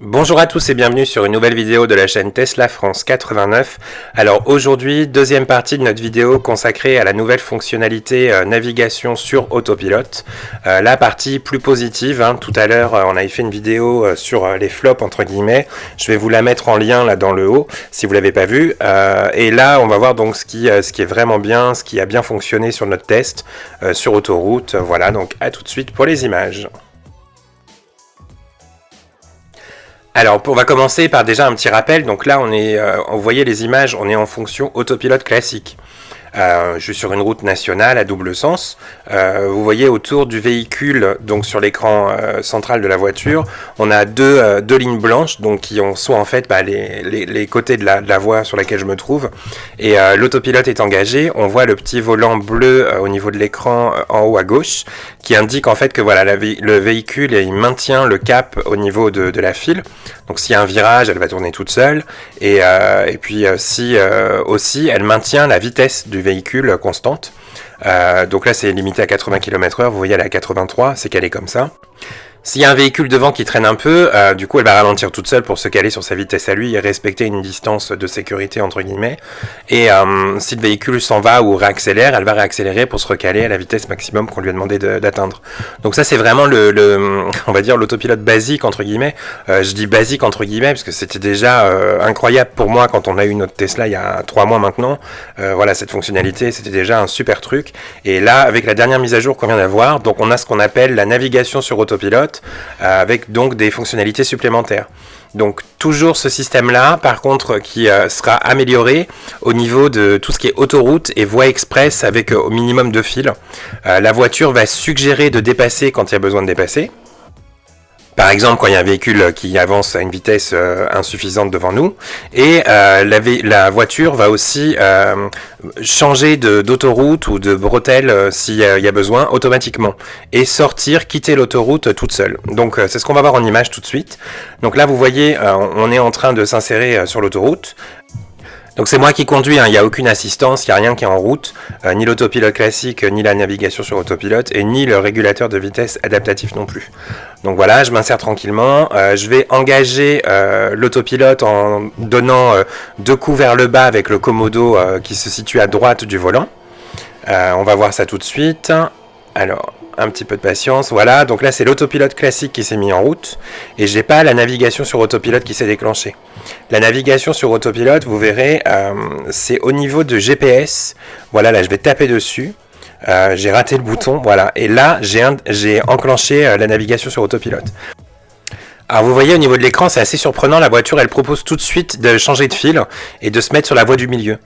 Bonjour à tous et bienvenue sur une nouvelle vidéo de la chaîne Tesla France 89. Alors aujourd'hui, deuxième partie de notre vidéo consacrée à la nouvelle fonctionnalité navigation sur autopilote. La partie plus positive, Tout à l'heure, on avait fait une vidéo sur les flops entre guillemets. Je vais vous la mettre en lien là dans le haut si vous l'avez pas vu. Et là, on va voir donc ce qui est vraiment bien, ce qui a bien fonctionné sur notre test sur autoroute. Voilà, donc à tout de suite pour les images. Alors, on va commencer par déjà un petit rappel. Donc là, vous voyez les images, on est en fonction autopilote classique. Je suis sur une route nationale à double sens. Vous voyez autour du véhicule, donc sur l'écran central de la voiture, on a deux lignes blanches, donc qui sont en fait les côtés de la voie sur laquelle je me trouve. Et l'autopilote est engagé. On voit le petit volant bleu au niveau de l'écran en haut à gauche, qui indique en fait que voilà le véhicule il maintient le cap au niveau de la file. Donc s'il y a un virage, elle va tourner toute seule. Et puis si aussi elle maintient la vitesse du véhicule constante. Donc là c'est limité à 80 km/h, vous voyez elle est à 83, c'est calé comme ça. S'il y a un véhicule devant qui traîne un peu, du coup elle va ralentir toute seule pour se caler sur sa vitesse à lui et respecter une distance de sécurité entre guillemets. Et si le véhicule s'en va ou réaccélère, elle va réaccélérer pour se recaler à la vitesse maximum qu'on lui a demandé d'atteindre. Donc ça c'est vraiment on va dire l'autopilote basique entre guillemets. Je dis basique entre guillemets parce que c'était déjà incroyable pour moi quand on a eu notre Tesla il y a 3 mois maintenant. Voilà, cette fonctionnalité c'était déjà un super truc. Et là avec la dernière mise à jour qu'on vient d'avoir, donc on a ce qu'on appelle la navigation sur autopilote. Avec donc des fonctionnalités supplémentaires. Donc toujours ce système-là, par contre, qui sera amélioré au niveau de tout ce qui est autoroute et voie express avec au minimum 2 fils. La voiture va suggérer de dépasser quand il y a besoin de dépasser. Par exemple, quand il y a un véhicule qui avance à une vitesse insuffisante devant nous, et la voiture va aussi changer d'autoroute ou de bretelle s'il y a besoin automatiquement, et quitter l'autoroute toute seule. Donc c'est ce qu'on va voir en image tout de suite. Donc là vous voyez, on est en train de s'insérer sur l'autoroute. Donc c'est moi qui conduis, il n'y a aucune assistance, il n'y a rien qui est en route, ni l'autopilote classique, ni la navigation sur autopilote, et ni le régulateur de vitesse adaptatif non plus. Donc voilà, je m'insère tranquillement, je vais engager l'autopilote en donnant 2 coups vers le bas avec le commodo qui se situe à droite du volant. On va voir ça tout de suite. Alors, un petit peu de patience, voilà, donc là c'est l'autopilote classique qui s'est mis en route, et j'ai pas la navigation sur autopilote qui s'est déclenchée. La navigation sur autopilote, vous verrez, c'est au niveau de GPS, voilà, là je vais taper dessus, j'ai raté le bouton, voilà, et là j'ai enclenché la navigation sur autopilote. Alors vous voyez au niveau de l'écran c'est assez surprenant, la voiture elle propose tout de suite de changer de fil et de se mettre sur la voie du milieu.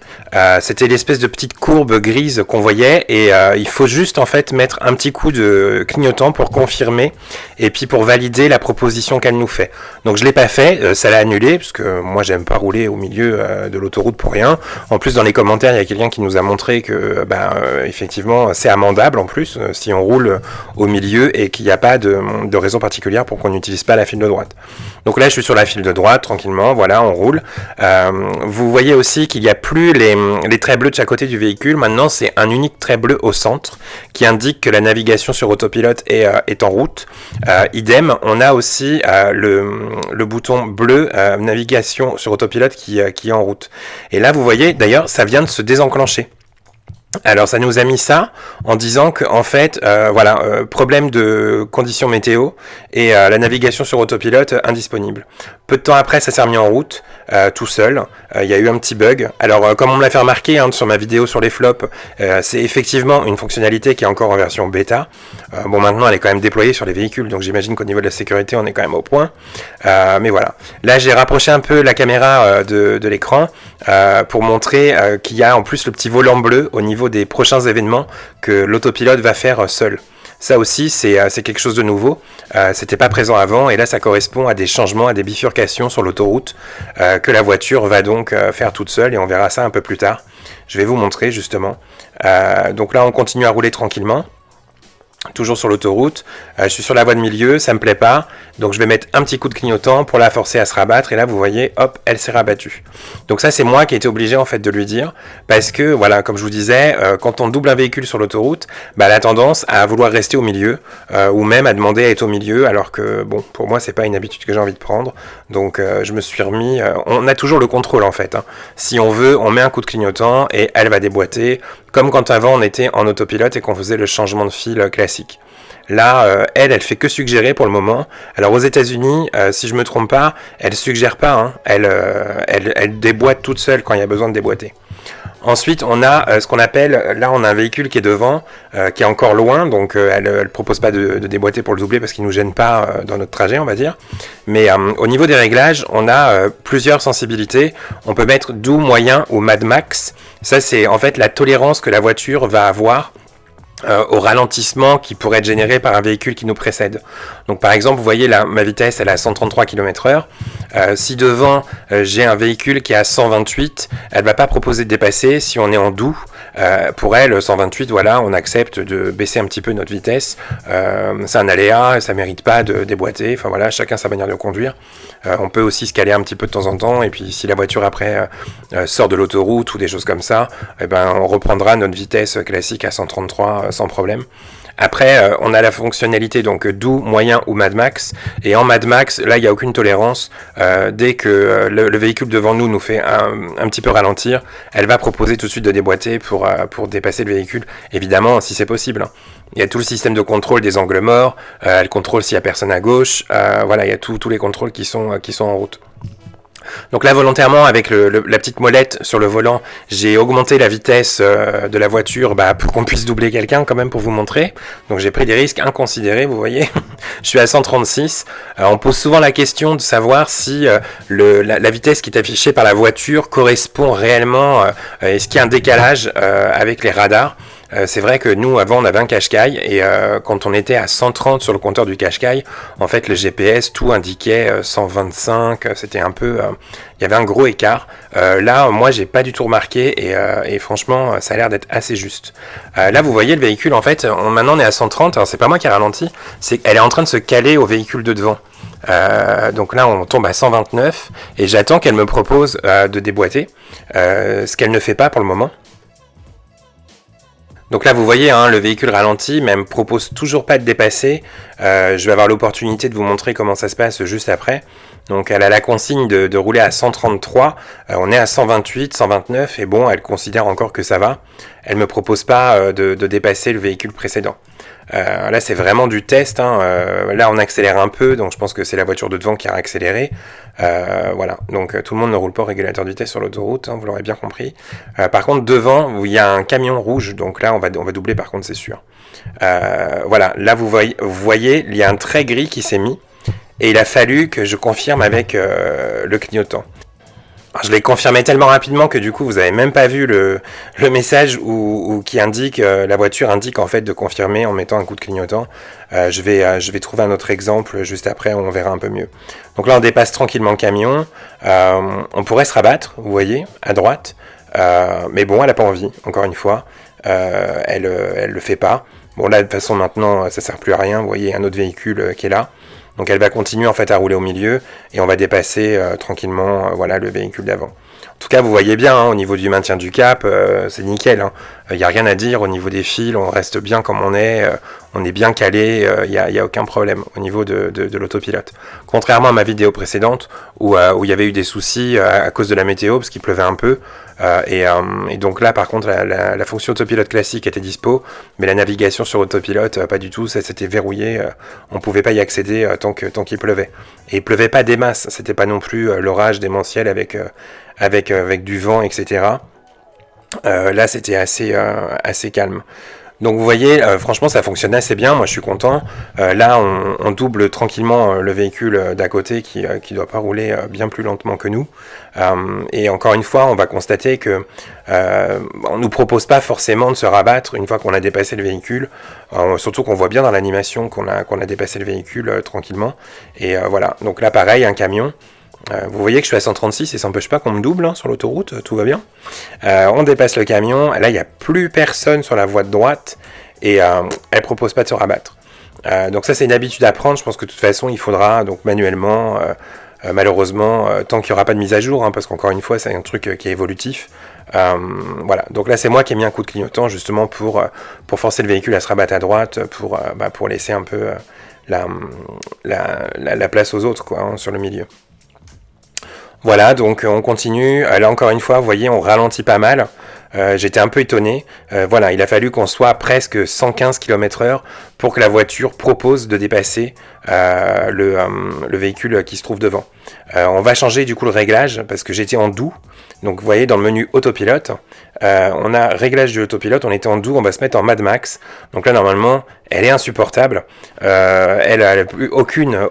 C'était l'espèce de petite courbe grise qu'on voyait et il faut juste en fait mettre un petit coup de clignotant pour confirmer et puis pour valider la proposition qu'elle nous fait. Donc je l'ai pas fait, ça l'a annulé parce que moi j'aime pas rouler au milieu de l'autoroute pour rien. En plus dans les commentaires il y a quelqu'un qui nous a montré que effectivement c'est amendable en plus si on roule au milieu et qu'il n'y a pas de raison particulière pour qu'on n'utilise pas la file de droite. Donc là je suis sur la file de droite tranquillement, voilà, on roule. Vous voyez aussi qu'il n'y a plus les traits bleus de chaque côté du véhicule, maintenant c'est un unique trait bleu au centre qui indique que la navigation sur autopilote est en route. Idem, on a aussi le bouton bleu navigation sur autopilote qui est en route. Et là vous voyez d'ailleurs ça vient de se désenclencher. Alors ça nous a mis ça en disant qu'en fait, problème de conditions météo et la navigation sur autopilote indisponible. Peu de temps après, ça s'est remis en route, tout seul. Il y a eu un petit bug. Alors comme on me l'a fait remarquer sur ma vidéo sur les flops, c'est effectivement une fonctionnalité qui est encore en version bêta. Maintenant elle est quand même déployée sur les véhicules, donc j'imagine qu'au niveau de la sécurité on est quand même au point. Mais voilà. Là j'ai rapproché un peu la caméra de l'écran pour montrer qu'il y a en plus le petit volant bleu au niveau des prochains événements que l'autopilote va faire seul. Ça aussi c'est quelque chose de nouveau, c'était pas présent avant et là ça correspond à des changements, à des bifurcations sur l'autoroute que la voiture va donc faire toute seule et on verra ça un peu plus tard. Je vais vous montrer justement. Donc là on continue à rouler tranquillement. toujours sur l'autoroute, je suis sur la voie de milieu, ça me plaît pas, donc je vais mettre un petit coup de clignotant pour la forcer à se rabattre, et là vous voyez, hop, elle s'est rabattue. Donc ça c'est moi qui ai été obligé en fait de lui dire, parce que voilà, comme je vous disais, quand on double un véhicule sur l'autoroute, bah, elle a tendance à vouloir rester au milieu, ou même à demander à être au milieu, alors que bon, pour moi c'est pas une habitude que j'ai envie de prendre, donc je me suis remis, on a toujours le contrôle en fait, hein. Si on veut, on met un coup de clignotant, et elle va déboîter, comme quand avant on était en autopilote et qu'on faisait le changement de fil classique. Là, elle fait que suggérer pour le moment. Alors aux États-Unis, si je me trompe pas, elle suggère pas, hein. Elle déboîte toute seule quand il y a besoin de déboîter. Ensuite, on a ce qu'on appelle, là on a un véhicule qui est devant, qui est encore loin, donc elle propose pas de déboîter pour le doubler parce qu'il nous gêne pas dans notre trajet, on va dire. Mais au niveau des réglages, on a plusieurs sensibilités. On peut mettre doux, moyen ou Mad Max. Ça c'est en fait la tolérance que la voiture va avoir au ralentissement qui pourrait être généré par un véhicule qui nous précède. Donc par exemple, vous voyez là, ma vitesse elle est à 133 km/h. Si devant j'ai un véhicule qui est à 128, elle va pas proposer de dépasser si on est en doux. Pour elle, 128, voilà, on accepte de baisser un petit peu notre vitesse. C'est un aléa, ça mérite pas de déboîter. Enfin voilà, chacun sa manière de conduire. On peut aussi se caler un petit peu de temps en temps. Et puis si la voiture après sort de l'autoroute ou des choses comme ça, eh ben on reprendra notre vitesse classique à 133 sans problème. Après, on a la fonctionnalité donc doux, moyen ou Mad Max. Et en Mad Max, là, il n'y a aucune tolérance. Dès que le véhicule devant nous fait un petit peu ralentir, elle va proposer tout de suite de déboîter pour dépasser le véhicule. Évidemment, si c'est possible, hein. Il y a tout le système de contrôle des angles morts. Elle contrôle s'il n'y a personne à gauche. Voilà, il y a tous les contrôles qui sont en route. Donc là, volontairement, avec la petite molette sur le volant, j'ai augmenté la vitesse de la voiture pour qu'on puisse doubler quelqu'un quand même pour vous montrer. Donc j'ai pris des risques inconsidérés, vous voyez. Je suis à 136. On pose souvent la question de savoir si la vitesse qui est affichée par la voiture correspond réellement, est-ce qu'il y a un décalage avec les radars. C'est vrai que nous, avant, on avait un Qashqai et quand on était à 130 sur le compteur du Qashqai, en fait, le GPS, tout indiquait 125, c'était un peu... il y avait un gros écart. Là, moi, j'ai pas du tout remarqué et franchement, ça a l'air d'être assez juste. Là, vous voyez, le véhicule, en fait, maintenant, on est à 130, alors c'est pas moi qui ai ralenti, c'est qu'elle est en train de se caler au véhicule de devant. Donc là, on tombe à 129 et j'attends qu'elle me propose de déboîter, ce qu'elle ne fait pas pour le moment. Donc là, vous voyez, hein, le véhicule ralentit, mais elle me propose toujours pas de dépasser. Je vais avoir l'opportunité de vous montrer comment ça se passe juste après. Donc elle a la consigne de rouler à 133. On est à 128, 129, et bon, elle considère encore que ça va. Elle me propose pas de dépasser le véhicule précédent. Là, c'est vraiment du test, hein. Là, on accélère un peu, donc je pense que c'est la voiture de devant qui a accéléré. Voilà, donc tout le monde ne roule pas au régulateur de vitesse sur l'autoroute, hein, vous l'aurez bien compris. Par contre, devant, il y a un camion rouge, donc là, on va doubler, par contre, c'est sûr. Voilà, là, vous voyez, il y a un trait gris qui s'est mis, et il a fallu que je confirme avec le clignotant. Alors, je l'ai confirmé tellement rapidement que du coup vous avez même pas vu le message où qui indique, la voiture indique en fait de confirmer en mettant un coup de clignotant. Je vais trouver un autre exemple juste après où on verra un peu mieux. Donc là on dépasse tranquillement le camion. On pourrait se rabattre, vous voyez, à droite. Mais bon, elle a pas envie, encore une fois. Elle le fait pas. Bon là de toute façon maintenant ça sert plus à rien, vous voyez un autre véhicule qui est là. Donc elle va continuer en fait à rouler au milieu et on va dépasser tranquillement voilà, le véhicule d'avant. En tout cas, vous voyez bien, hein, au niveau du maintien du cap, c'est nickel. Il n'y a rien à dire au niveau des fils, on reste bien comme on est bien calé, il n'y a aucun problème au niveau de l'autopilote. Contrairement à ma vidéo précédente où il y avait eu des soucis à cause de la météo parce qu'il pleuvait un peu. Et donc là, par contre, la fonction autopilote classique était dispo, mais la navigation sur autopilote, pas du tout, ça s'était verrouillé, on pouvait pas y accéder tant qu'il pleuvait. Et il pleuvait pas des masses, c'était pas non plus l'orage démentiel avec du vent, etc. Là, c'était assez calme. Donc vous voyez, franchement ça fonctionne assez bien, moi je suis content. Là on double tranquillement le véhicule d'à côté qui doit pas rouler bien plus lentement que nous. Et encore une fois, on va constater que on nous propose pas forcément de se rabattre une fois qu'on a dépassé le véhicule. Surtout qu'on voit bien dans l'animation qu'on a dépassé le véhicule tranquillement. Et voilà, donc là pareil, un camion. Vous voyez que je suis à 136 et ça n'empêche pas qu'on me double, hein, sur l'autoroute, tout va bien. On dépasse le camion, là il n'y a plus personne sur la voie de droite et elle propose pas de se rabattre. Donc ça c'est une habitude à prendre, je pense que de toute façon il faudra donc manuellement, malheureusement, tant qu'il n'y aura pas de mise à jour, hein, parce qu'encore une fois c'est un truc qui est évolutif. Voilà, donc là c'est moi qui ai mis un coup de clignotant justement pour forcer le véhicule à se rabattre à droite, pour laisser un peu la place aux autres quoi, hein, sur le milieu. Voilà, donc on continue. Là encore une fois, vous voyez, on ralentit pas mal. J'étais un peu étonné. Voilà, il a fallu qu'on soit à presque 115 km/h pour que la voiture propose de dépasser le véhicule qui se trouve devant. On va changer du coup le réglage parce que j'étais en doux. Donc vous voyez dans le menu autopilote, on a réglage du autopilote, on était en doux, on va se mettre en Mad Max. Donc là normalement, elle est insupportable. Elle a plus aucune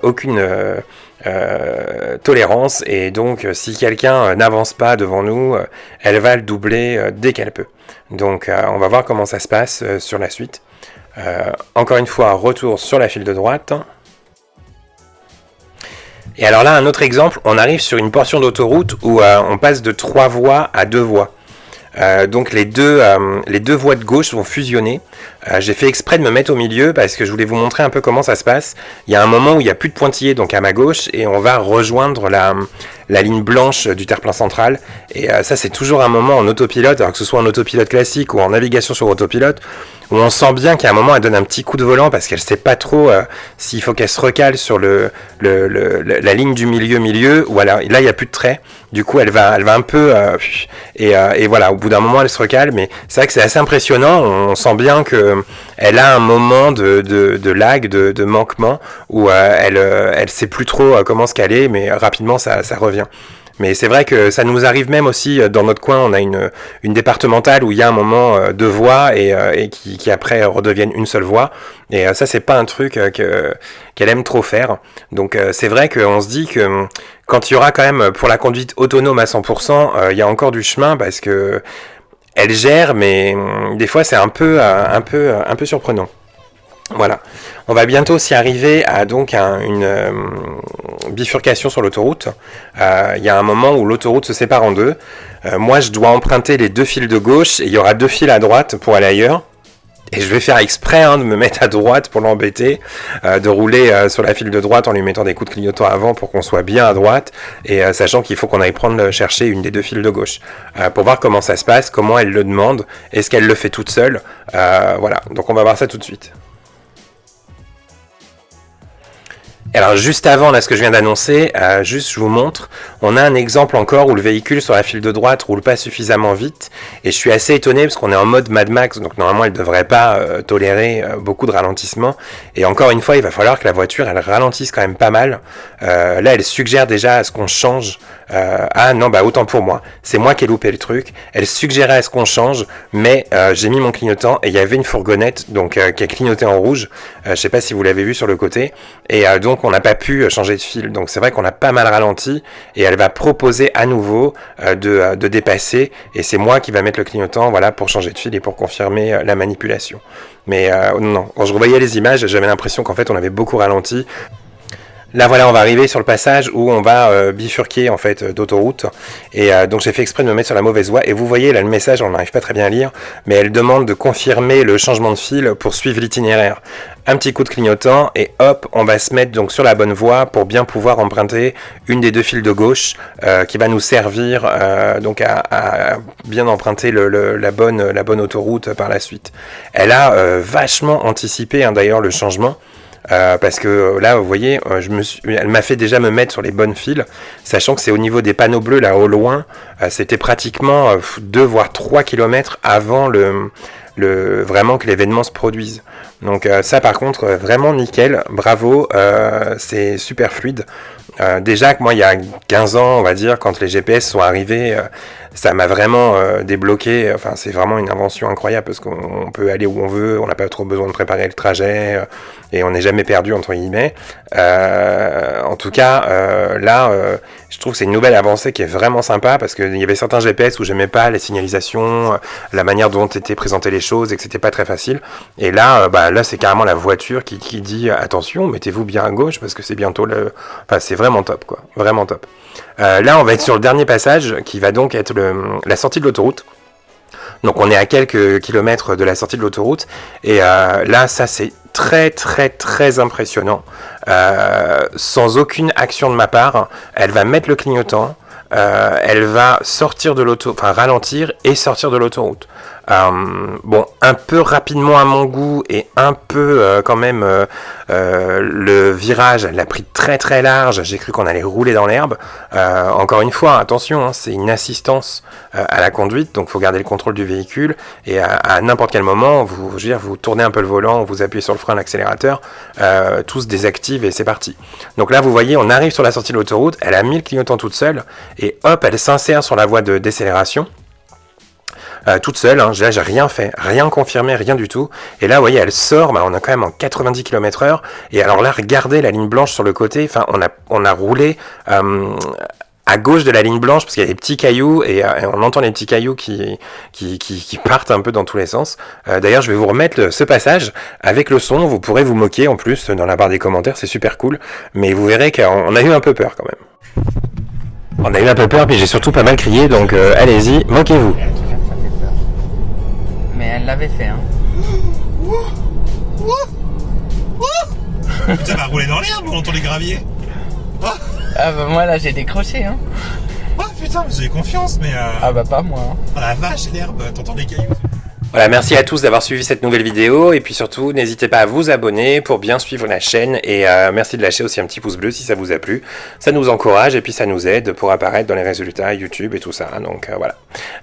tolérance, et donc si quelqu'un n'avance pas devant nous, elle va le doubler dès qu'elle peut. Donc on va voir comment ça se passe sur la suite. Encore une fois, retour sur la file de droite. Et alors là, un autre exemple, on arrive sur une portion d'autoroute où on passe de 3 voies à 2 voies. Donc les deux voies de gauche vont fusionner. J'ai fait exprès de me mettre au milieu parce que je voulais vous montrer un peu comment ça se passe. Il y a un moment où il n'y a plus de pointillés, donc à ma gauche, et on va rejoindre la ligne blanche du terre-plein central. Et ça, c'est toujours un moment en autopilote, alors que ce soit en autopilote classique ou en navigation sur autopilote, où on sent bien qu'à un moment elle donne un petit coup de volant parce qu'elle sait pas trop s'il faut qu'elle se recale sur la ligne du milieu, ou alors là il y a plus de trait, du coup elle va un peu et voilà, au bout d'un moment elle se recale, mais c'est vrai que c'est assez impressionnant. On sent bien que elle a un moment de lag, de manquement, où elle sait plus trop comment se caler, mais rapidement ça revient. Mais c'est vrai que ça nous arrive même aussi dans notre coin, on a une départementale où il y a un moment deux voies et qui après redeviennent une seule voie. Et ça, c'est pas un truc qu'elle aime trop faire. Donc c'est vrai qu'on se dit que quand il y aura quand même pour la conduite autonome à 100%, il y a encore du chemin parce que elle gère, mais des fois c'est un peu surprenant. Voilà, on va bientôt s'y arriver à donc une bifurcation sur l'autoroute. Il y a un moment où l'autoroute se sépare en deux. Moi, je dois emprunter les 2 fils de gauche et il y aura 2 fils à droite pour aller ailleurs. Et je vais faire exprès de me mettre à droite pour l'embêter, de rouler sur la file de droite en lui mettant des coups de clignotant avant pour qu'on soit bien à droite, et sachant qu'il faut qu'on aille chercher une des 2 files de gauche, pour voir comment ça se passe, comment elle le demande, est-ce qu'elle le fait toute seule, voilà, donc on va voir ça tout de suite. Alors juste avant là ce que je viens d'annoncer, juste je vous montre, on a un exemple encore où le véhicule sur la file de droite roule pas suffisamment vite, et je suis assez étonné parce qu'on est en mode Mad Max, donc normalement elle devrait pas tolérer beaucoup de ralentissement, et encore une fois il va falloir que la voiture elle ralentisse quand même pas mal. Là elle suggère déjà à ce qu'on change, ah non bah autant pour moi, c'est moi qui ai loupé le truc, elle suggérait à ce qu'on change, mais j'ai mis mon clignotant et il y avait une fourgonnette donc qui a clignoté en rouge, je sais pas si vous l'avez vu sur le côté, et donc on n'a pas pu changer de fil, donc c'est vrai qu'on a pas mal ralenti, et elle va proposer à nouveau de dépasser, et c'est moi qui va mettre le clignotant, voilà, pour changer de fil et pour confirmer la manipulation. Mais non, quand je revoyais les images, j'avais l'impression qu'en fait on avait beaucoup ralenti. Là voilà, on va arriver sur le passage où on va bifurquer en fait d'autoroute, et donc j'ai fait exprès de me mettre sur la mauvaise voie, et vous voyez là le message, on n'arrive pas très bien à lire, mais elle demande de confirmer le changement de fil pour suivre l'itinéraire. Un petit coup de clignotant et hop, on va se mettre donc sur la bonne voie pour bien pouvoir emprunter une des 2 files de gauche qui va nous servir donc à bien emprunter la bonne autoroute par la suite. Elle a vachement anticipé d'ailleurs le changement. Parce que là vous voyez elle m'a fait déjà me mettre sur les bonnes files, sachant que c'est au niveau des panneaux bleus là au loin, c'était pratiquement 2 voire 3 km avant vraiment que l'événement se produise. Donc ça par contre vraiment nickel, bravo, c'est super fluide. Déjà que moi il y a 15 ans on va dire, quand les GPS sont arrivés, ça m'a vraiment débloqué, enfin c'est vraiment une invention incroyable parce qu'on peut aller où on veut, on n'a pas trop besoin de préparer le trajet, et on n'est jamais perdu entre guillemets. En tout cas là je trouve que c'est une nouvelle avancée qui est vraiment sympa, parce qu'il y avait certains GPS où j'aimais pas les signalisations, la manière dont étaient présentées les choses, et que c'était pas très facile, et là là c'est carrément la voiture qui dit attention, mettez-vous bien à gauche parce que c'est bientôt enfin c'est vraiment top quoi, vraiment top. Là on va être sur le dernier passage qui va donc être la sortie de l'autoroute. Donc on est à quelques kilomètres de la sortie de l'autoroute. Et là, ça c'est très très très impressionnant. Sans aucune action de ma part, elle va mettre le clignotant. Elle va sortir de l'autoroute, enfin ralentir et sortir de l'autoroute. Bon, un peu rapidement à mon goût et un peu quand même le virage, elle l'a pris très très large, j'ai cru qu'on allait rouler dans l'herbe. Encore une fois, attention, hein, c'est une assistance à la conduite, donc il faut garder le contrôle du véhicule et à n'importe quel moment, je veux dire, vous tournez un peu le volant, vous appuyez sur le frein, l'accélérateur, tout se désactive et c'est parti. Donc là, vous voyez, on arrive sur la sortie de l'autoroute, elle a mis le clignotant toute seule et hop, elle s'insère sur la voie de décélération. Toute seule, hein, là j'ai rien fait, rien confirmé, rien du tout. Et là, vous voyez, elle sort, bah, on est quand même en 90 km/h. Et alors là, regardez la ligne blanche sur le côté, enfin, on a roulé à gauche de la ligne blanche parce qu'il y a des petits cailloux et on entend les petits cailloux qui partent un peu dans tous les sens. D'ailleurs, je vais vous remettre ce passage avec le son, vous pourrez vous moquer en plus dans la barre des commentaires, c'est super cool. Mais vous verrez qu'on a eu un peu peur quand même. On a eu un peu peur, puis j'ai surtout pas mal crié, donc allez-y, moquez-vous. Mais elle l'avait fait, hein. Putain, va rouler dans l'herbe, on entend les graviers. Oh. Ah bah moi là j'ai décroché, hein. Oh putain, j'ai confiance, mais Ah bah pas moi, hein. Oh la vache, l'herbe, t'entends les cailloux. Voilà, merci à tous d'avoir suivi cette nouvelle vidéo et puis surtout n'hésitez pas à vous abonner pour bien suivre la chaîne et merci de lâcher aussi un petit pouce bleu si ça vous a plu, ça nous encourage et puis ça nous aide pour apparaître dans les résultats YouTube et tout ça, donc voilà.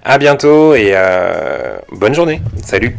À bientôt et bonne journée, salut.